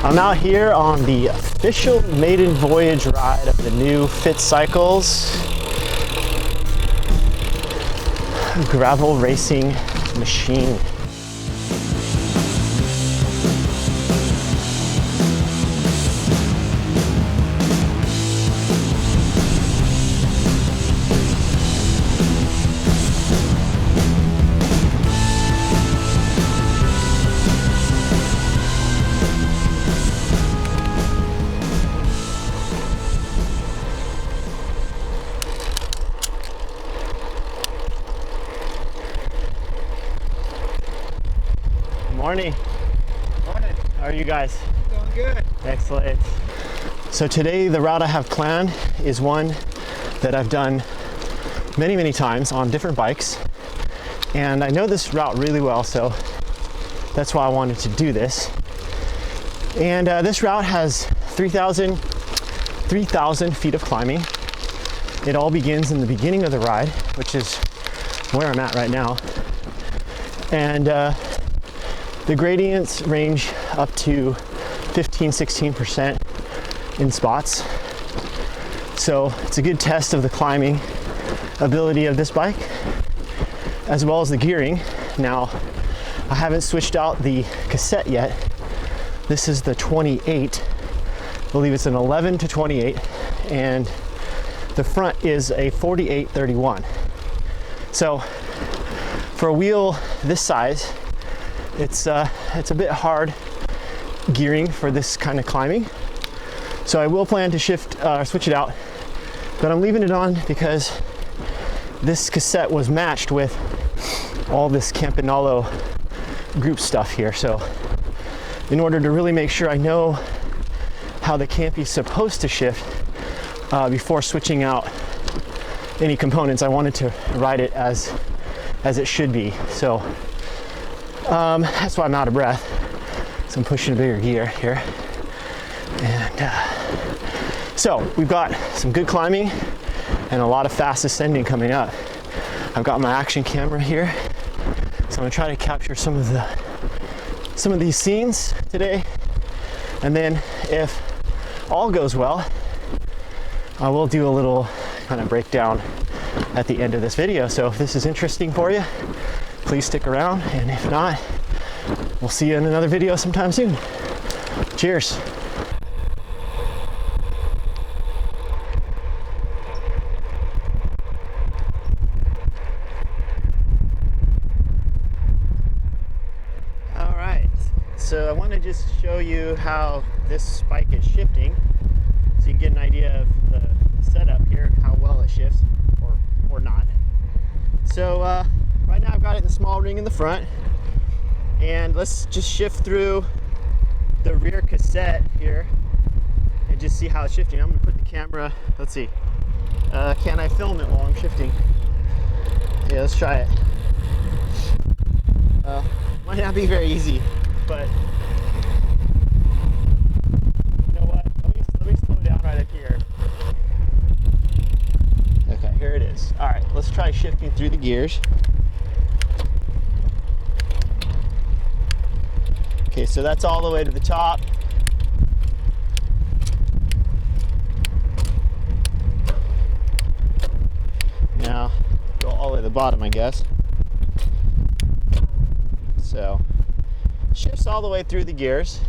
I'm out here on the official Maiden Voyage ride of the new Fitz Cycles gravel racing machine. Morning. Morning. How are you guys? Doing good. Excellent. So today the route I have planned is one that I've done many times on different bikes. And I know this route really well, so that's why I wanted to do this. And this route has 3,000 feet of climbing. It all begins in the beginning of the ride, which is where I'm at right now. And the gradients range up to 15-16% in spots. So it's a good test of the climbing ability of this bike, as well as the gearing. Now, I haven't switched out the cassette yet. This is the 28. I believe it's an 11 to 28, and the front is a 48-31. So for a wheel this size, it's a bit hard gearing for this kind of climbing. So I will plan to switch it out, but I'm leaving it on because this cassette was matched with all this Campanolo group stuff here. So in order to really make sure I know how the Campy's supposed to shift before switching out any components, I wanted to ride it as it should be. So that's why I'm out of breath. So I'm pushing a bigger gear here. And so we've got some good climbing and a lot of fast ascending coming up. I've got my action camera here, so I'm gonna try to capture some of these scenes today. And then if all goes well, I will do a little kind of breakdown at the end of this video. So if this is interesting for you, please stick around, and if not, we'll see you in another video sometime soon. Cheers. All right, so I want to just show you how this bike is shifting, so you can get an idea of the setup here, how well it shifts or not. So right now I've got it in the small ring in the front, and let's just shift through the rear cassette here and just see how it's shifting. I'm gonna put the camera, let's see, can I film it while I'm shifting? Yeah, let's try it. Might not be very easy, but you know what, let me slow down right up here. Okay, here it is. All right, let's try shifting through the gears. Okay, so that's all the way to the top. Now, go all the way to the bottom, I guess. So, shifts all the way through the gears.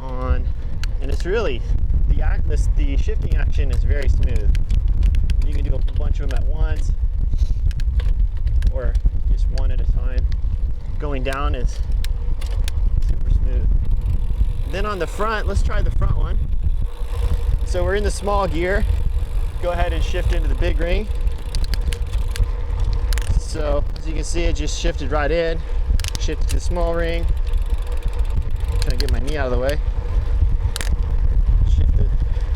And it's really, the shifting action is very smooth. You can do a bunch of them at once, or just one at a time. Going down is super smooth. Then on the front, let's try the front one. So we're in the small gear. Go ahead and shift into the big ring. So as you can see, it just shifted right in. Shifted to the small ring. Trying to get my knee out of the way.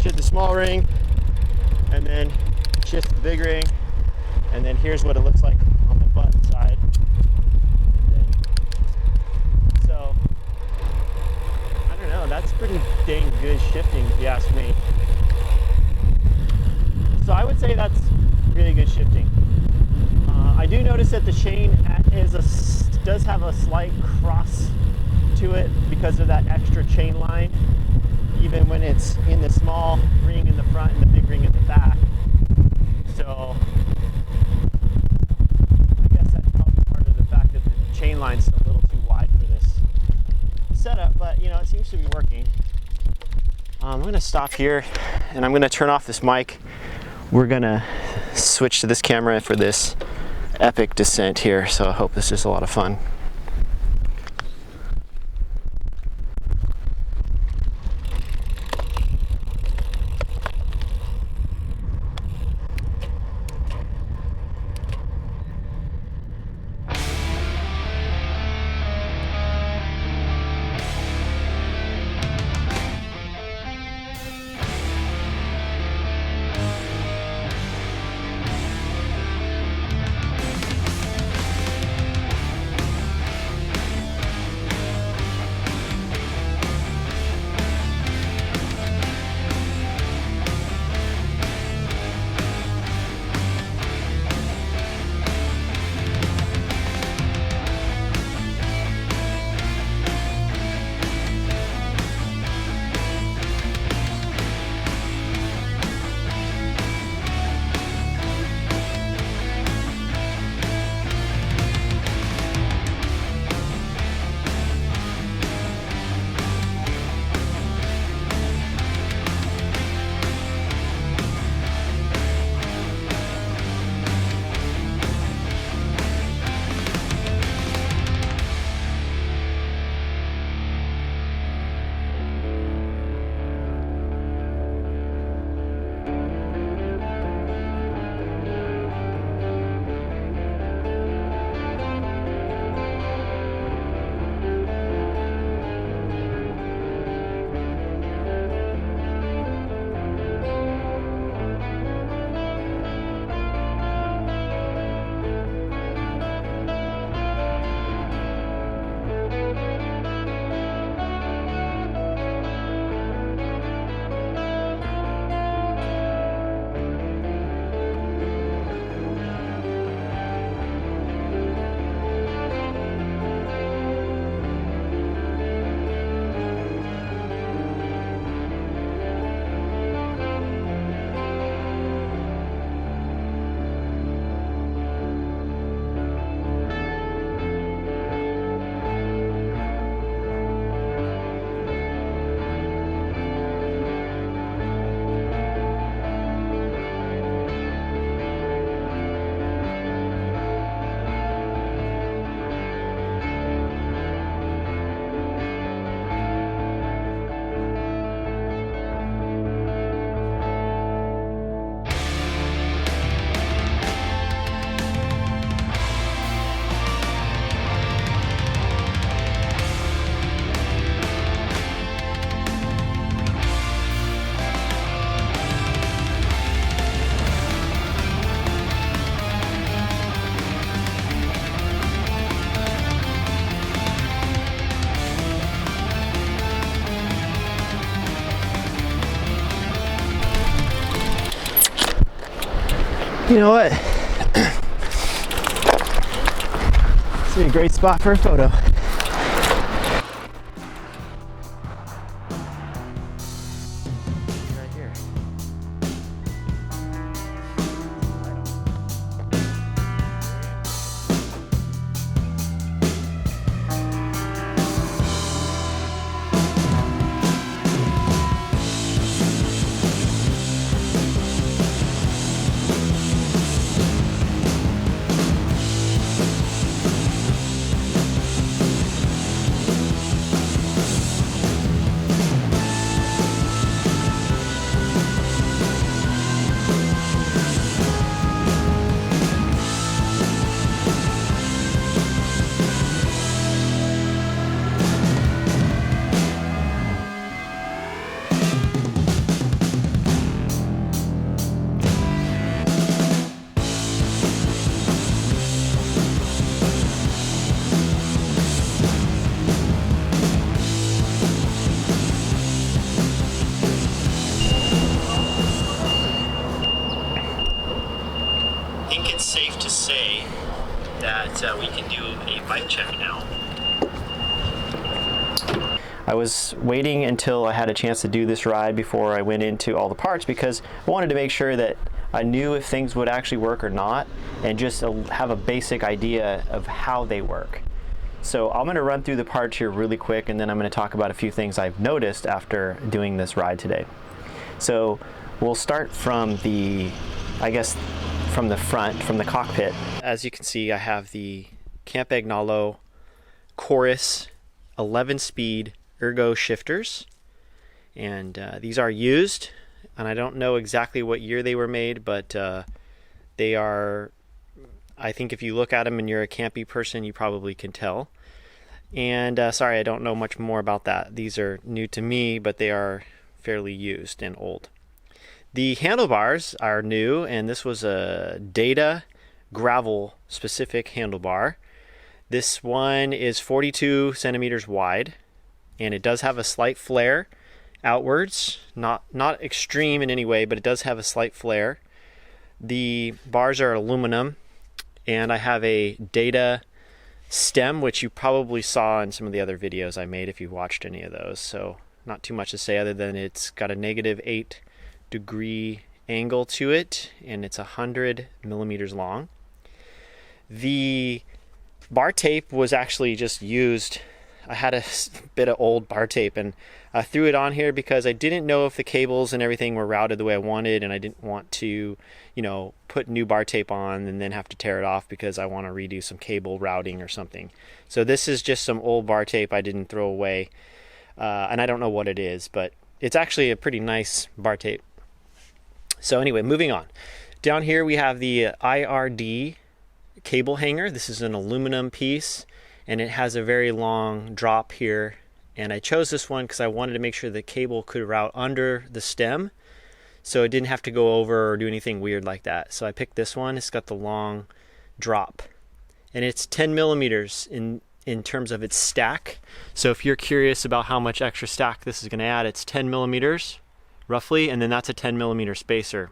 Shift the small ring, and then shift the big ring, and then here's what it looks like on the button side. So I don't know, that's pretty dang good shifting if you ask me. So I would say that's really good shifting. I do notice that the chain does have a slight cross to it because of that extra chain line, even when it's in the small ring in the front and the big ring in the back. So I guess that's probably part of the fact that the chain line's a little too wide for this setup, but you know, it seems to be working. I'm gonna stop here and I'm gonna turn off this mic. We're gonna switch to this camera for this epic descent here, so I hope this is a lot of fun. You know what? This would be a great spot for a photo. Right here. that we can do a bike check now. I was waiting until I had a chance to do this ride before I went into all the parts, because I wanted to make sure that I knew if things would actually work or not, and just have a basic idea of how they work. So I'm going to run through the parts here really quick, and then I'm going to talk about a few things I've noticed after doing this ride today. So we'll start from the, I guess, from the front, from the cockpit. As you can see, I have the Campagnolo Chorus 11-speed ergo shifters, and these are used, and I don't know exactly what year they were made, but they are, I think if you look at them and you're a campy person, you probably can tell. And sorry, I don't know much more about that. These are new to me, but they are fairly used and old. The handlebars are new, and this was a Data gravel specific handlebar. This one is 42 centimeters wide, and it does have a slight flare outwards, not extreme in any way, but it does have a slight flare. The bars are aluminum, and I have a Data stem, which you probably saw in some of the other videos I made if you watched any of those. So not too much to say other than it's got a -8-degree angle to it, and it's 100 millimeters long. The bar tape was actually just used. I had a bit of old bar tape, and I threw it on here because I didn't know if the cables and everything were routed the way I wanted, and I didn't want to, put new bar tape on and then have to tear it off because I want to redo some cable routing or something. So this is just some old bar tape I didn't throw away, and I don't know what it is, but it's actually a pretty nice bar tape. So anyway, moving on. Down here we have the IRD cable hanger. This is an aluminum piece, and it has a very long drop here, and I chose this one because I wanted to make sure the cable could route under the stem, so it didn't have to go over or do anything weird like that. So I picked this one. It's got the long drop, and it's 10 millimeters in terms of its stack. So if you're curious about how much extra stack this is going to add, it's 10 millimeters roughly, and then that's a 10 millimeter spacer.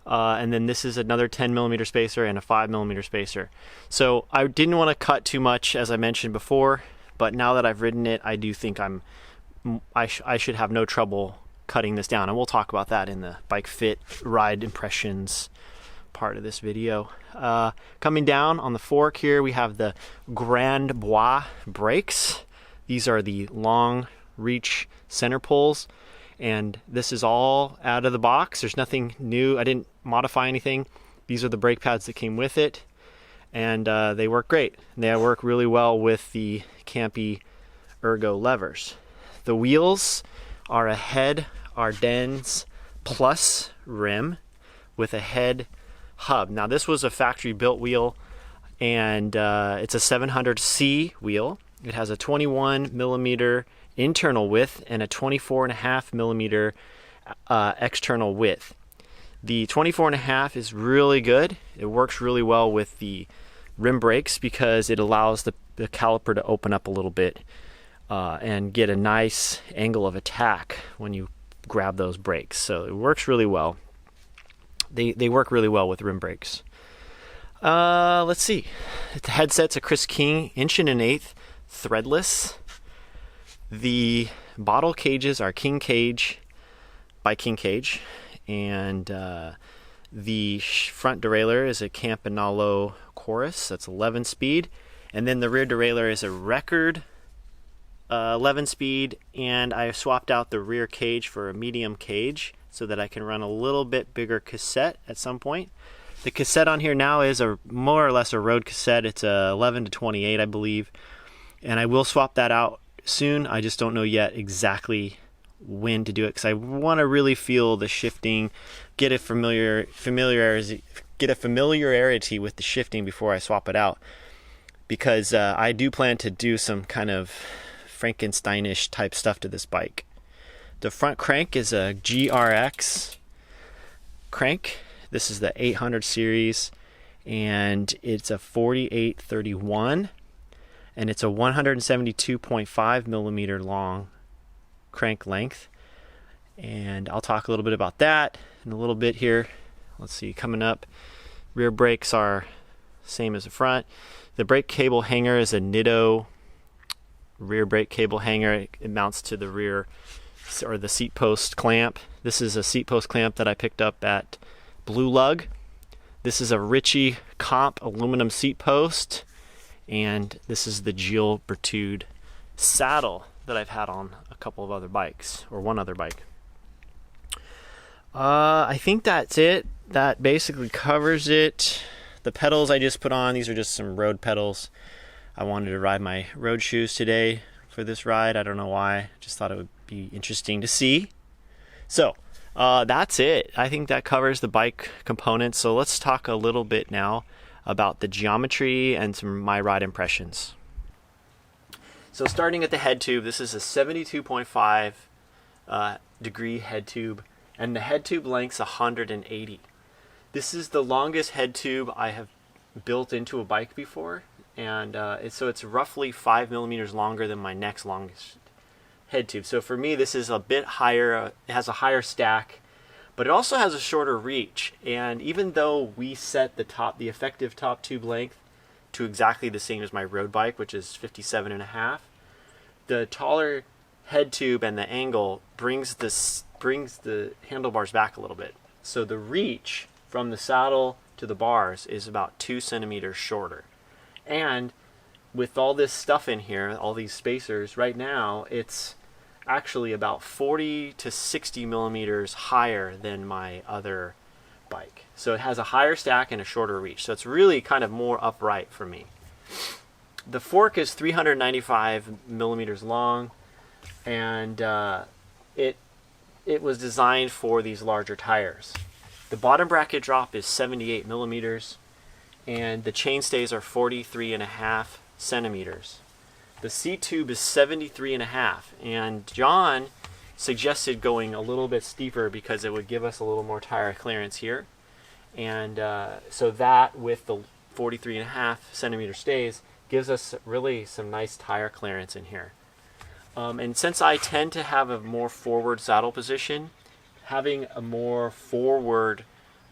And then this is another 10 millimeter spacer and a 5 millimeter spacer. So I didn't want to cut too much, as I mentioned before, but now that I've ridden it, I do think I should have no trouble cutting this down, and we'll talk about that in the bike fit ride impressions part of this video. Coming down on the fork here, we have the Grand Bois brakes. These are the long reach center pulls, and this is all out of the box. There's nothing new. I didn't modify anything. These are the brake pads that came with it, and they work great. They work really well with the Campy ergo levers. The wheels are a head Ardennes Plus rim with a head hub. Now this was a factory built wheel, and it's a 700C wheel. It has a 21 millimeter internal width and a 24.5 millimeter external width. The 24.5 is really good. It works really well with the rim brakes because it allows the caliper to open up a little bit and get a nice angle of attack when you grab those brakes. So it works really well. They work really well with rim brakes. Let's see. The headset's a Chris King 1.1/8 threadless. The bottle cages are King Cage by King Cage, and the front derailleur is a Campagnolo Chorus. That's 11 speed, and then the rear derailleur is a record 11 speed, and I swapped out the rear cage for a medium cage so that I can run a little bit bigger cassette at some point. The cassette on here now is a more or less a road cassette. It's a 11-28, I believe, and I will swap that out soon. I just don't know yet exactly when to do it because I want to really feel the shifting, get a familiarity with the shifting before I swap it out, because I do plan to do some kind of Frankensteinish type stuff to this bike. The front crank is a GRX crank. This is the 800 series, and it's a 4831, and it's a 172.5 millimeter long crank length. And I'll talk a little bit about that in a little bit here. Let's see, coming up, rear brakes are same as the front. The brake cable hanger is a Nitto rear brake cable hanger. It mounts to the rear or the seat post clamp. This is a seat post clamp that I picked up at Blue Lug. This is a Ritchie Comp aluminum seat post, and this is the Gilles Bertude saddle that I've had on a couple of other bikes, or one other bike. I think that's it. That basically covers it. The pedals I just put on, these are just some road pedals. I wanted to ride my road shoes today for this ride. I don't know why. Just thought it would be interesting to see. So that's it. I think that covers the bike components. So let's talk a little bit now about the geometry and some of my ride impressions. So starting at the head tube, this is a 72.5 degree head tube, and the head tube length's 180. This is the longest head tube I have built into a bike before, and so it's roughly 5 millimeters longer than my next longest head tube. So for me, this is a bit higher. It has a higher stack, but it also has a shorter reach. And even though we set the effective top tube length to exactly the same as my road bike, which is 57.5, the taller head tube and the angle brings the handlebars back a little bit. So the reach from the saddle to the bars is about 2 centimeters shorter. And with all this stuff in here, all these spacers, right now it's actually about 40 to 60 millimeters higher than my other bike. So it has a higher stack and a shorter reach. So it's really kind of more upright for me. The fork is 395 millimeters long, and it was designed for these larger tires. The bottom bracket drop is 78 millimeters, and the chainstays are 43.5 centimeters. The seat tube is 73.5, and John suggested going a little bit steeper because it would give us a little more tire clearance here. And so that, with the 43.5 centimeter stays, gives us really some nice tire clearance in here. And since I tend to have a more forward saddle position, having a more forward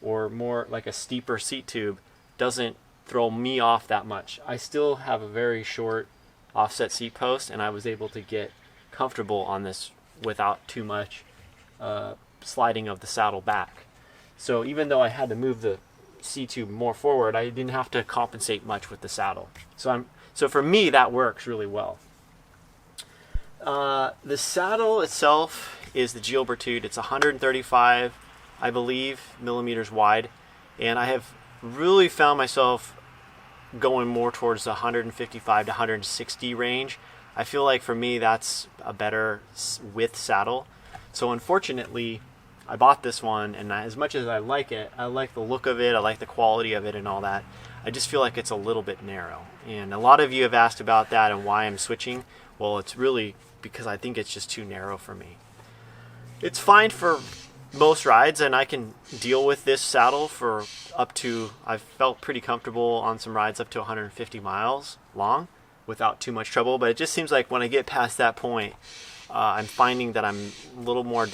or more like a steeper seat tube doesn't throw me off that much. I still have a very short offset seat post, and I was able to get comfortable on this without too much sliding of the saddle back. So even though I had to move the seat tube more forward, I didn't have to compensate much with the saddle. So for me, that works really well. The saddle itself is the Gilles Bertude. It's 135, I believe, millimeters wide, and I have really found myself going more towards the 155 to 160 range. I feel like for me that's a better width saddle. So unfortunately, I bought this one, and as much as I like it, I like the look of it, I like the quality of it and all that, I just feel like it's a little bit narrow. And a lot of you have asked about that and why I'm switching. Well, it's really because I think it's just too narrow for me. It's fine for most rides, and I can deal with this saddle for up to, I've felt pretty comfortable on some rides up to 150 miles long without too much trouble. But it just seems like when I get past that point, I'm finding that I'm a little more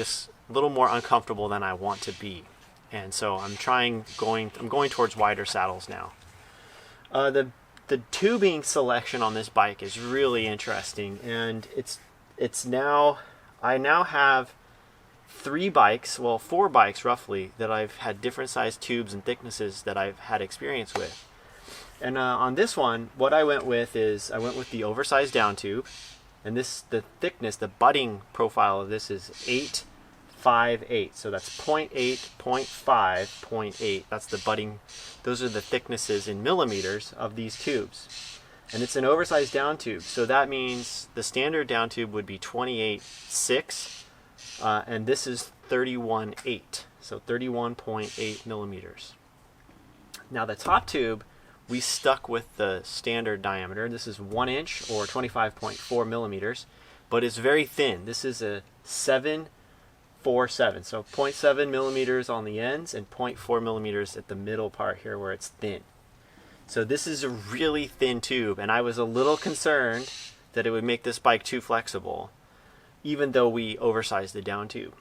uncomfortable than I want to be, and so I'm going towards wider saddles now. The tubing selection on this bike is really interesting, and I now have four bikes roughly that I've had different size tubes and thicknesses that I've had experience with. And on this one, what I went with the oversized down tube, and the thickness, the butting profile of this is 8.58. So that's 0.8, 0.5, 0.8. That's the butting. Those are the thicknesses in millimeters of these tubes. And it's an oversized down tube. So that means the standard down tube would be 28.6, and this is 31.8. So 31.8 millimeters. Now the top tube, we stuck with the standard diameter. This is 1 inch or 25.4 millimeters, but it's very thin. This is a 7.47, so 0.7 millimeters on the ends and 0.4 millimeters at the middle part here where it's thin. So this is a really thin tube, and I was a little concerned that it would make this bike too flexible, even though we oversized the down tube.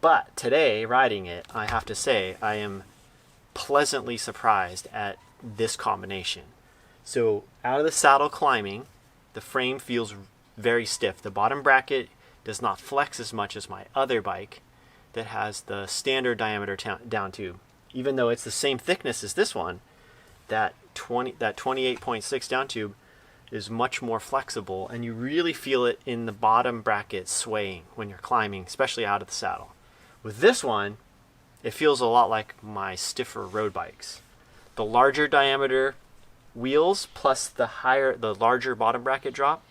But today, riding it, I have to say, I am pleasantly surprised at this combination. So out of the saddle climbing, the frame feels very stiff. The bottom bracket does not flex as much as my other bike that has the standard diameter down tube. Even though it's the same thickness as this one, that 28.6 down tube is much more flexible, and you really feel it in the bottom bracket swaying when you're climbing, especially out of the saddle. With this one, it feels a lot like my stiffer road bikes. The larger diameter wheels plus the larger bottom bracket drop,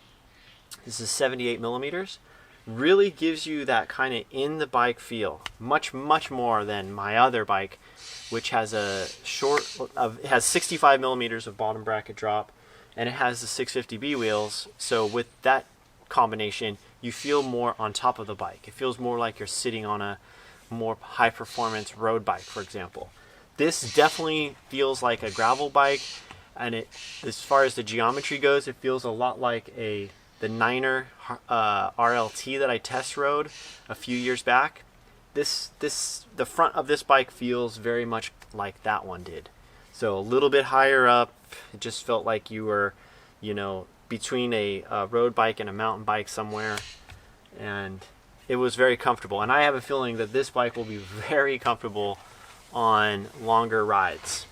this is 78 millimeters, really gives you that kind of in the bike feel, much more than my other bike, which has it has 65 millimeters of bottom bracket drop, and it has the 650B wheels. So with that combination, you feel more on top of the bike. It feels more like you're sitting on a more high performance road bike, for example. This definitely feels like a gravel bike, and as far as the geometry goes, it feels a lot like the Niner RLT that I test rode a few years back. The front of this bike feels very much like that one did. So a little bit higher up, it just felt like you were, between a road bike and a mountain bike somewhere, and it was very comfortable. And I have a feeling that this bike will be very comfortable on longer rides.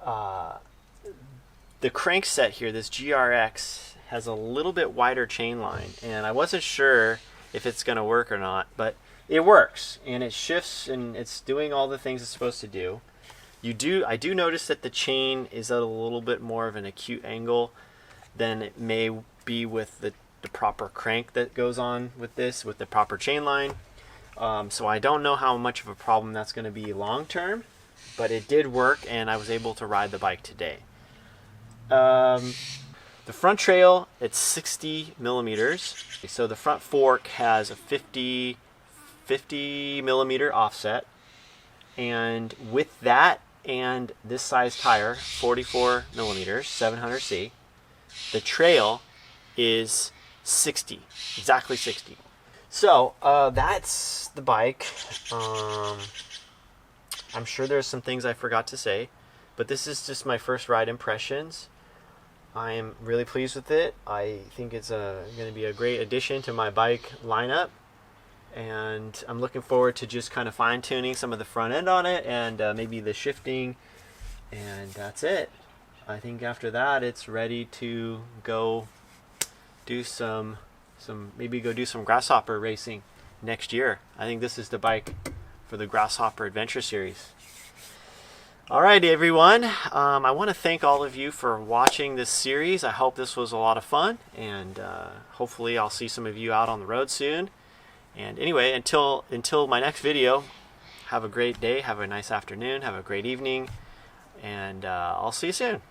The crank set here, this GRX, has a little bit wider chain line, and I wasn't sure if it's going to work or not, but it works, and it shifts, and it's doing all the things it's supposed to do. I do notice that the chain is at a little bit more of an acute angle than it may be with the proper crank that goes on with this, with the proper chain line. So I don't know how much of a problem that's going to be long term, but it did work, and I was able to ride the bike today. The front trail, it's 60 millimeters. So the front fork has a 50 millimeter offset. And with that and this size tire, 44 millimeters, 700C, the trail is 60, exactly 60. So that's the bike. I'm sure there's some things I forgot to say, but this is just my first ride impressions. I am really pleased with it. I think it's going to be a great addition to my bike lineup, and I'm looking forward to just kind of fine-tuning some of the front end on it, and maybe the shifting, and that's it. I think after that it's ready to go do some grasshopper racing next year. I think this is the bike for the Grasshopper Adventure Series. Alright everyone, I want to thank all of you for watching this series. I hope this was a lot of fun, and hopefully I'll see some of you out on the road soon. And anyway, until my next video, have a great day, have a nice afternoon, have a great evening, and I'll see you soon.